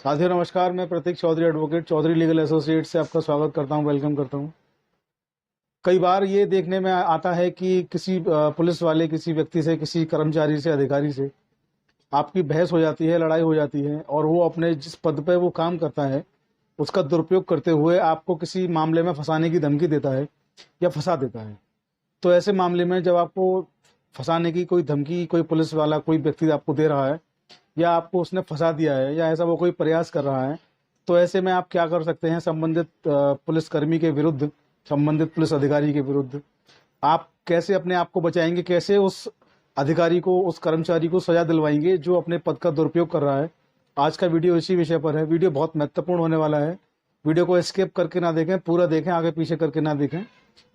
साथियों नमस्कार। मैं Prateek Chaudhary, advocate, Chaudhary legal associate से आपका स्वागत करता हूं, वेलकम करता हूं। कई बार ये देखने में आता है कि किसी पुलिस वाले, किसी व्यक्ति से, किसी कर्मचारी से, अधिकारी से आपकी बहस हो जाती है, लड़ाई हो जाती है और वो अपने जिस पद पे वो काम करता है उसका दुरुपयोग करते हुए आपको किसी मामले में फंसाने की धमकी देता है या फंसा देता है। तो ऐसे मामले में जब आपको फंसाने की कोई धमकी कोई पुलिस वाला, कोई व्यक्ति आपको दे रहा है या आपको उसने फंसा दिया है या ऐसा वो कोई प्रयास कर रहा है, तो ऐसे में आप क्या कर सकते हैं? संबंधित पुलिसकर्मी के विरुद्ध, संबंधित पुलिस अधिकारी के विरुद्ध आप कैसे अपने आप को बचाएंगे? कैसे उस अधिकारी को, उस कर्मचारी को सजा दिलवाएंगे जो अपने पद का दुरुपयोग कर रहा है? आज का वीडियो इसी विषय पर है। वीडियो बहुत महत्वपूर्ण होने वाला है। वीडियो को स्किप करके ना देखें, पूरा देखें, आगे पीछे करके ना देखें।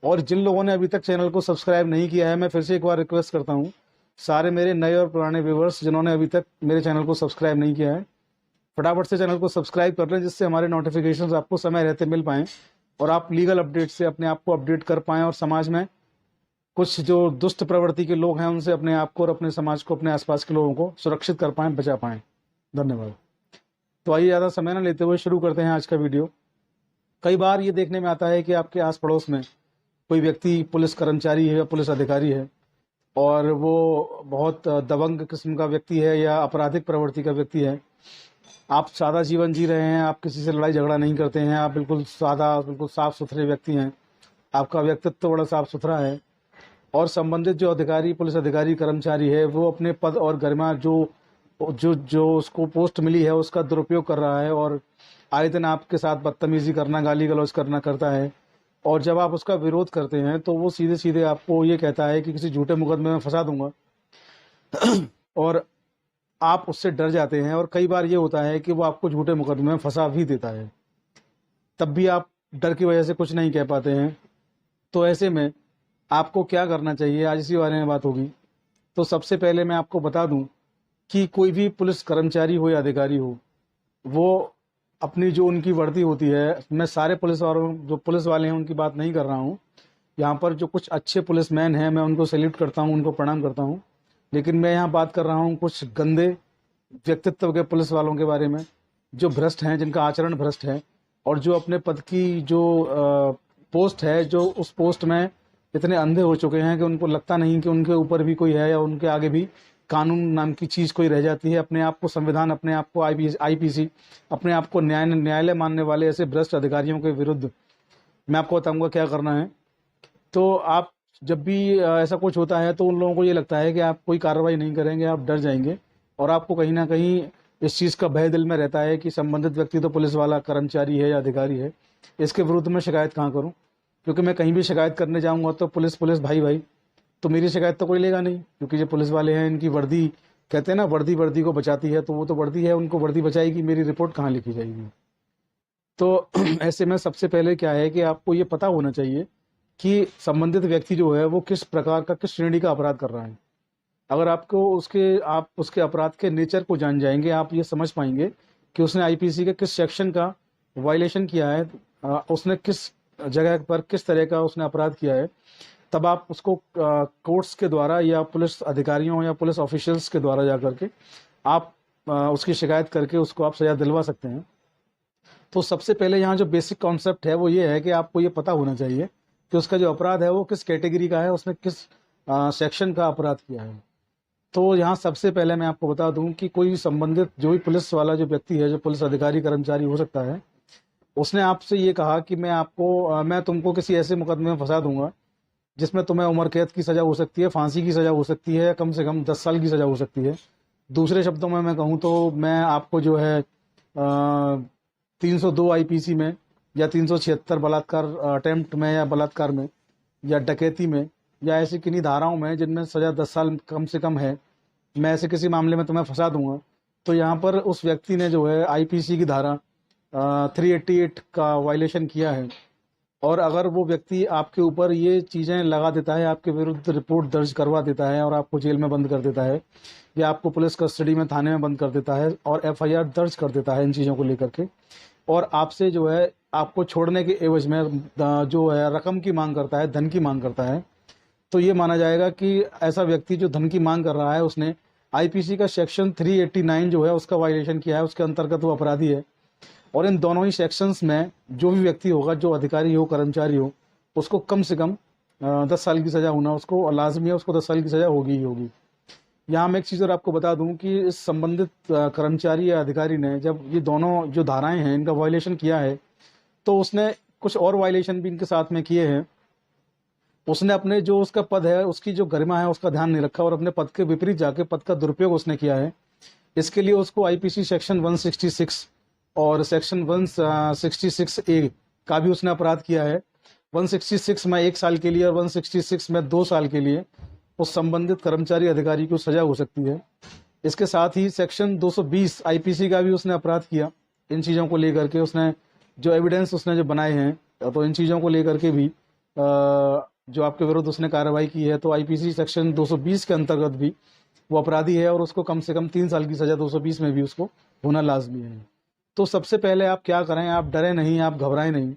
और जिन लोगों ने अभी तक चैनल को सब्सक्राइब नहीं किया है, मैं फिर से एक बार रिक्वेस्ट करता हूँ, सारे मेरे नए और पुराने व्यूवर्स जिन्होंने अभी तक मेरे चैनल को सब्सक्राइब नहीं किया है, फटाफट से चैनल को सब्सक्राइब कर लें, जिससे हमारे नोटिफिकेशंस आपको समय रहते मिल पाएँ और आप लीगल अपडेट से अपने आप को अपडेट कर पाएँ और समाज में कुछ जो दुष्ट प्रवृत्ति के लोग हैं उनसे अपने आप को और अपने समाज को, अपने आसपास के लोगों को सुरक्षित कर पाएँ, बचा पाएँ। धन्यवाद। तो आइए ज़्यादा समय न लेते हुए शुरू करते हैं आज का वीडियो। कई बार ये देखने में आता है कि आपके आस पड़ोस में कोई व्यक्ति पुलिस कर्मचारी है या पुलिस अधिकारी है और वो बहुत दबंग किस्म का व्यक्ति है या आपराधिक प्रवृत्ति का व्यक्ति है। आप सादा जीवन जी रहे हैं, आप किसी से लड़ाई झगड़ा नहीं करते हैं, आप बिल्कुल सादा, बिल्कुल साफ सुथरे व्यक्ति हैं, आपका व्यक्तित्व बड़ा साफ सुथरा है और संबंधित जो अधिकारी, पुलिस अधिकारी, कर्मचारी है, वो अपने पद और गरिमा जो जो जो उसको पोस्ट मिली है उसका दुरुपयोग कर रहा है और आए दिन आपके साथ बदतमीजी करना, गाली गलौज करना करता है। और जब आप उसका विरोध करते हैं तो वो सीधे सीधे आपको ये कहता है कि किसी झूठे मुकदमे में फंसा दूंगा और आप उससे डर जाते हैं। और कई बार ये होता है कि वो आपको झूठे मुकदमे में फंसा भी देता है, तब भी आप डर की वजह से कुछ नहीं कह पाते हैं। तो ऐसे में आपको क्या करना चाहिए, आज इसी बारे में बात होगी। तो सबसे पहले मैं आपको बता दूं कि कोई भी पुलिस कर्मचारी हो या अधिकारी हो, वो अपनी जो उनकी वर्दी होती है, मैं सारे पुलिस वालों, जो पुलिस वाले हैं उनकी बात नहीं कर रहा हूँ। यहाँ पर जो कुछ अच्छे पुलिसमैन हैं मैं उनको सैल्यूट करता हूँ, उनको प्रणाम करता हूँ, लेकिन मैं यहाँ बात कर रहा हूँ कुछ गंदे व्यक्तित्व के पुलिस वालों के बारे में, जो भ्रष्ट हैं, जिनका आचरण भ्रष्ट है और जो अपने पद की जो पोस्ट है, जो उस पोस्ट में इतने अंधे हो चुके हैं कि उनको लगता नहीं कि उनके ऊपर भी कोई है या उनके आगे भी कानून नाम की चीज़ कोई रह जाती है। अपने आप को संविधान, अपने आप को आईपीसी, अपने आप को न्यायालय मानने वाले ऐसे भ्रष्ट अधिकारियों के विरुद्ध मैं आपको बताऊंगा क्या करना है। तो आप जब भी ऐसा कुछ होता है तो उन लोगों को ये लगता है कि आप कोई कार्रवाई नहीं करेंगे, आप डर जाएंगे और आपको कहीं ना कहीं इस चीज़ का भय दिल में रहता है कि संबंधित व्यक्ति तो पुलिस वाला, कर्मचारी है या अधिकारी है, इसके विरुद्ध मैं शिकायत कहाँ करूँ? क्योंकि मैं कहीं भी शिकायत करने जाऊँगा तो पुलिस पुलिस भाई भाई, तो मेरी शिकायत तो कोई लेगा नहीं, क्योंकि जो पुलिस वाले हैं इनकी वर्दी, कहते हैं ना, वर्दी वर्दी को बचाती है, तो वो तो वर्दी है, उनको वर्दी बचाएगी, मेरी रिपोर्ट कहाँ लिखी जाएगी? तो ऐसे में सबसे पहले क्या है कि आपको ये पता होना चाहिए कि संबंधित व्यक्ति जो है वो किस प्रकार का, किस श्रेणी का अपराध कर रहा है। अगर आप उसके अपराध के नेचर को जान जाएंगे, आप ये समझ पाएंगे कि उसने आईपीसी के किस सेक्शन का वायलेशन किया है, उसने किस जगह पर किस तरह का उसने अपराध किया है, तब आप उसको कोर्ट्स के द्वारा या पुलिस अधिकारियों या पुलिस ऑफिशियल्स के द्वारा जा करके आप उसकी शिकायत करके उसको आप सजा दिलवा सकते हैं। तो सबसे पहले यहाँ जो बेसिक कॉन्सेप्ट है वो ये है कि आपको ये पता होना चाहिए कि उसका जो अपराध है वो किस कैटेगरी का है, उसने किस सेक्शन का अपराध किया है। तो यहाँ सबसे पहले मैं आपको बता दूं कि कोई संबंधित जो भी पुलिस वाला जो व्यक्ति है, जो पुलिस अधिकारी कर्मचारी हो सकता है, उसने आपसे ये कहा कि मैं तुमको किसी ऐसे मुकदमे में फंसा दूंगा जिसमें तुम्हें उम्र कैद की सजा हो सकती है, फांसी की सजा हो सकती है, कम से कम 10 साल की सजा हो सकती है। दूसरे शब्दों में मैं कहूँ तो मैं आपको जो है 302 आईपीसी में या 376 बलात्कार अटेम्प्ट में या बलात्कार में या डकैती में या ऐसी किन्हीं धाराओं में जिनमें सजा 10 साल कम से कम है, मैं ऐसे किसी मामले में तुम्हें फंसा दूंगा। तो यहाँ पर उस व्यक्ति ने जो है आईपीसी की धारा 388 का वायलेशन किया है और अगर वो व्यक्ति आपके ऊपर ये चीज़ें लगा देता है, आपके विरुद्ध रिपोर्ट दर्ज करवा देता है और आपको जेल में बंद कर देता है या आपको पुलिस कस्टडी में, थाने में बंद कर देता है और एफआईआर दर्ज कर देता है इन चीज़ों को लेकर के, और आपसे जो है आपको छोड़ने के एवज में जो है रकम की मांग करता है, धन की मांग करता है, तो ये माना जाएगा कि ऐसा व्यक्ति जो धन की मांग कर रहा है उसने आईपीसी का सेक्शन 389 जो है उसका वायलेशन किया है, उसके अंतर्गत वो अपराधी है। और इन दोनों ही सेक्शंस में जो भी व्यक्ति होगा, जो अधिकारी हो, कर्मचारी हो, उसको कम से कम 10 साल की सज़ा होना उसको लाजमी है, उसको 10 साल की सज़ा होगी ही होगी। यहाँ मैं एक चीज़ और आपको बता दूं कि इस संबंधित कर्मचारी या अधिकारी ने जब ये दोनों जो धाराएं हैं इनका वायलेशन किया है, तो उसने कुछ और वायलेशन भी इनके साथ में किए हैं। उसने अपने जो उसका पद है, उसकी जो गरिमा है, उसका ध्यान नहीं रखा और अपने पद के विपरीत जाके पद का दुरुपयोग उसने किया है। इसके लिए उसको आईपीसी सेक्शन 166 और सेक्शन 166A का भी उसने अपराध किया है। 166 में 1 साल के लिए और 166 में 2 साल के लिए उस संबंधित कर्मचारी अधिकारी को सजा हो सकती है। इसके साथ ही सेक्शन 220 आईपीसी का भी उसने अपराध किया। इन चीज़ों को लेकर के उसने जो एविडेंस उसने जो बनाए हैं, तो इन चीज़ों को लेकर के भी जो आपके विरुद्ध उसने कार्रवाई की है, तो आईपीसी सेक्शन 220 के अंतर्गत भी वो अपराधी है और उसको कम से कम 3 साल की सजा 220 में भी उसको होना लाजमी है। तो सबसे पहले आप क्या करें, आप डरें नहीं, आप घबराएं नहीं।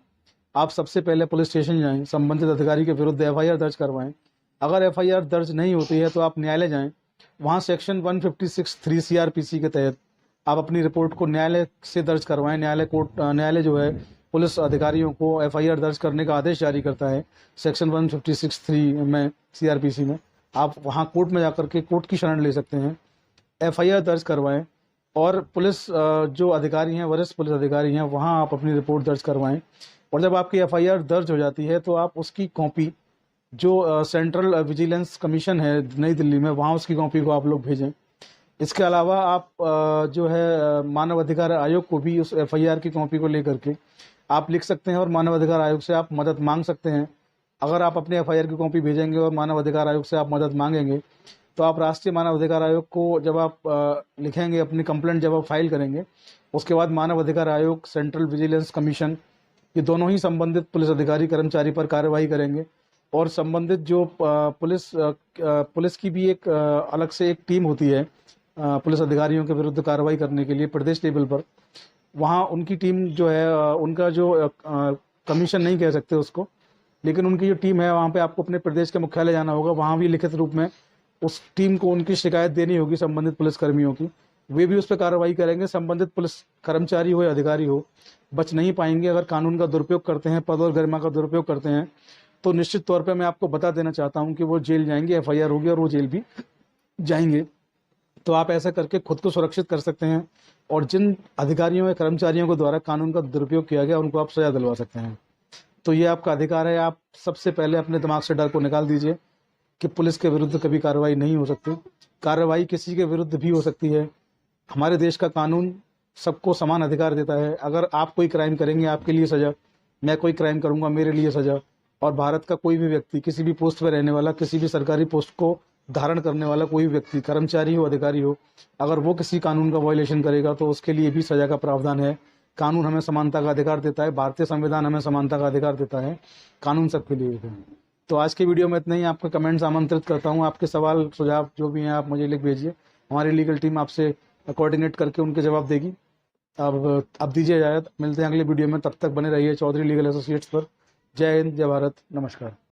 आप सबसे पहले पुलिस स्टेशन जाएं, संबंधित अधिकारी के विरुद्ध एफआईआर दर्ज करवाएं। अगर एफआईआर दर्ज नहीं होती है तो आप न्यायालय जाएं, वहाँ सेक्शन 156(3) सीआरपीसी के तहत आप अपनी रिपोर्ट को न्यायालय से दर्ज करवाएं। न्यायालय जो है पुलिस अधिकारियों को एफआईआर दर्ज करने का आदेश जारी करता है सेक्शन 156(3) में सीआरपीसी में। आप वहाँ कोर्ट में जाकर के कोर्ट की शरण ले सकते हैं, एफआईआर दर्ज करवाएं और पुलिस जो अधिकारी हैं, वरिष्ठ पुलिस अधिकारी हैं, वहाँ आप अपनी रिपोर्ट दर्ज करवाएं। और जब आपकी एफआईआर दर्ज हो जाती है तो आप उसकी कॉपी जो सेंट्रल विजिलेंस कमीशन है नई दिल्ली में, वहाँ उसकी कॉपी को आप लोग भेजें। इसके अलावा आप जो है मानव अधिकार आयोग को भी उस एफआईआर की कॉपी को लेकर के आप लिख सकते हैं और मानव अधिकार आयोग से आप मदद मांग सकते हैं। अगर आप अपने एफआईआर की कॉपी भेजेंगे और मानव अधिकार आयोग से आप मदद मांगेंगे, तो आप राष्ट्रीय मानव अधिकार आयोग को जब आप लिखेंगे, अपनी कंप्लेंट जब आप फाइल करेंगे, उसके बाद मानव अधिकार आयोग, सेंट्रल विजिलेंस कमीशन, ये दोनों ही संबंधित पुलिस अधिकारी कर्मचारी पर कार्रवाई करेंगे। और संबंधित जो पुलिस की भी एक अलग से एक टीम होती है पुलिस अधिकारियों के विरुद्ध कार्रवाई करने के लिए प्रदेश लेवल पर, वहाँ उनकी टीम जो है उनका जो कमीशन नहीं कह सकते उसको, लेकिन उनकी जो टीम है वहाँ पे आपको अपने प्रदेश के मुख्यालय जाना होगा, वहाँ भी लिखित रूप में उस टीम को उनकी शिकायत देनी होगी संबंधित पुलिसकर्मियों की, वे भी उस पर कार्रवाई करेंगे। संबंधित पुलिस कर्मचारी हो या अधिकारी हो, बच नहीं पाएंगे। अगर कानून का दुरुपयोग करते हैं, पद और गरिमा का दुरुपयोग करते हैं, तो निश्चित तौर पे मैं आपको बता देना चाहता हूं कि वो जेल जाएंगे, एफआईआर होगी और वो जेल भी जाएंगे। तो आप ऐसा करके खुद को सुरक्षित कर सकते हैं और जिन अधिकारियों या कर्मचारियों के द्वारा कानून का दुरुपयोग किया गया उनको आप सजा दिलवा सकते हैं। तो ये आपका अधिकार है। आप सबसे पहले अपने दिमाग से डर को निकाल दीजिए कि पुलिस के विरुद्ध कभी कार्रवाई नहीं हो सकती। कार्रवाई किसी के विरुद्ध भी हो सकती है। हमारे देश का कानून सबको समान अधिकार देता है। अगर आप कोई क्राइम करेंगे, आपके लिए सजा, मैं कोई क्राइम करूंगा, मेरे लिए सजा। और भारत का कोई भी व्यक्ति, किसी भी पोस्ट पर रहने वाला, किसी भी सरकारी पोस्ट को धारण करने वाला कोई भी व्यक्ति, कर्मचारी हो, अधिकारी हो, अगर वो किसी कानून का वायलेशन करेगा तो उसके लिए भी सजा का प्रावधान है। कानून हमें समानता का अधिकार देता है, भारतीय संविधान हमें समानता का अधिकार देता है, कानून सबके लिए है। तो आज की वीडियो में इतना ही। आपके कमेंट्स आमंत्रित करता हूँ। आपके सवाल सुझाव जो भी हैं आप मुझे लिख भेजिए, हमारी लीगल टीम आपसे कोऑर्डिनेट करके उनके जवाब देगी। अब दीजिए इजाजत, मिलते हैं अगले वीडियो में। तब तक बने रहिए चौधरी लीगल एसोसिएट्स पर। जय हिंद, जय भारत, नमस्कार।